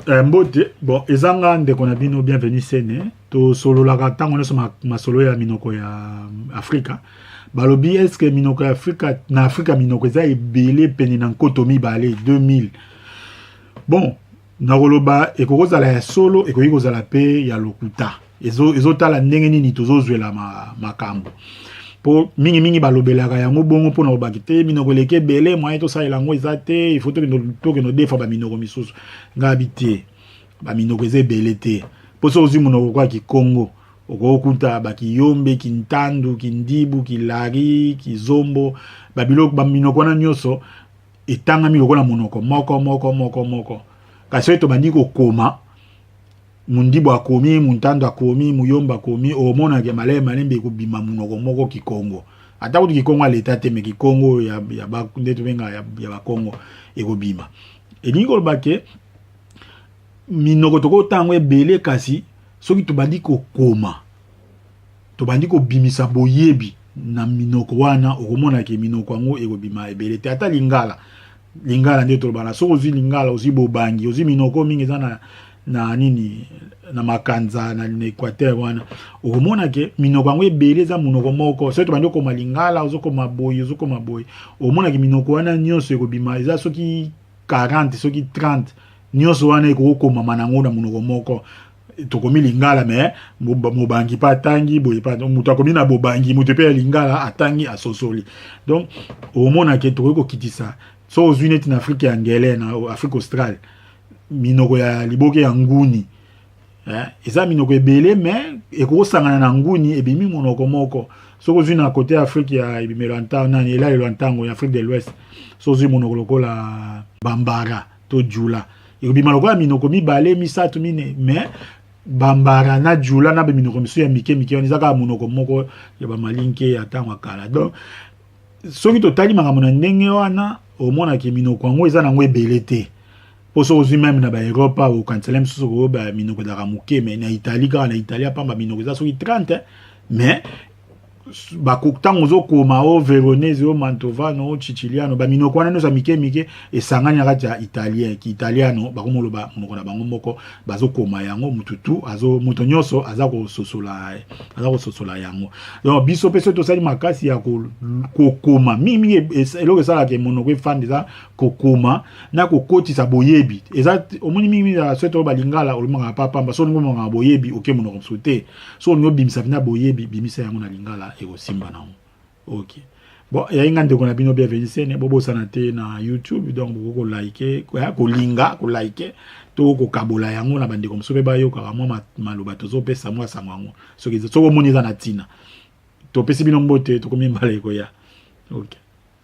Mbote, bon, ezanga ndeko na bino bienvenue sene. To solo la tango neso ma solo ya minoko ya Afrika. Balobi est-ce que minoko ya Afrika na Afrika minoko eza ebele pene na nkoto mibale 2000. Bon, na roloba ekokozala ya solo ekokozala pe ya lokuta. Ezotala ndenge nini tozozwela makambo. Po mingi balobelaka yango bongo pona obakite minoko leke bele moyen to salela ngo ezate il faut que no defa ba minoko misusu ngabite ba minoko ezebele te po so ozi monoko kwa ki Congo okokuta ba kiyombe kintandu kindibu kilari kizombo ba biloko ba minoko na nyoso etanga miloko na monoko moko kasi to bandiko koma mundibo akomi muntando akomi muyomba akomi omona ke malembe ko bima munoko moko ki Congo ata kuti ki Congo aleta te me ki Congo ya ba ndeto benga ya ba Congo eko bima elingo bake minoko toko tango ebele kasi soki to bandiko koma to bandiko bimisa boyebi na minoko wana okomona ke minoko ngo eko bima ebele te ata lingala ndeto bana so ozi lingala ozi bobangi ozi minoko mingi zana na nini na makanza na Equateur wana okomona ke minoko ngo ebele za munoko moko so to bandiko malingala ozokoma boye okomona ke minoko wana nyonso ekobima eza soki 40 soki 30 nyonso wana ekokoma manango na munoko moko tokomi lingala me mobangi pa tangi boye pa mutu akomi na bobangi mutu pe lingala atangi asosoli donc okomona ke toko kitisa so ozwi neti na Afrique ya ngele na Afrique australe minoko ya liboke ya nguni eza minoko ebele me ekosangana na nguni ebimi monoko moko so kozwi na côté Afrique ya ebimelo ntango nani elalo ntango ya Afrique de l'Ouest so ozwi monoko lokola bambara to jula ekobima lokola minoko mibale misatu mine me bambara na jula na minoko misu ya mike wana ezaka monoko moko ya bamalinke ya ntango akala donc soki totali makambo na ndenge wana omona ke minoko yango eza nango ebele te poso ozwi même na ba Europa au kanselem susu ko ba minoko da ramuke mais na Italie ka na Italie pa ba minoko za soki 30 mais ba koktango zokoma o Veronese o Mantovano o Siciliano ba minoko wana no za mike esanganya kati ya italien ki italiano ba komoloba monoko na bango moko bazokoma yango mututu azo mutonyoso azako sosola yango donc biso peso to sali makasi ya kokoma mimi eloko sala ke monoko fan za kokoma na kokotisa boyebi eza omoni mimi ya seto balingala olumaka papa mba so ngo nga boyebi oke monoko sote so ngo bimisa na boyebi bimisa yango na lingala eko simba na ok bon ya inga ndeko na bino bienvenue sene bobo sanate na YouTube donc boko like ko linga ko like to ko kabola yango na bandeko msobe bayoka mwa maloba tozo pesa mwa sango so kizo so moni za na tina to pesi bino mbote to komi mbala eko ya ok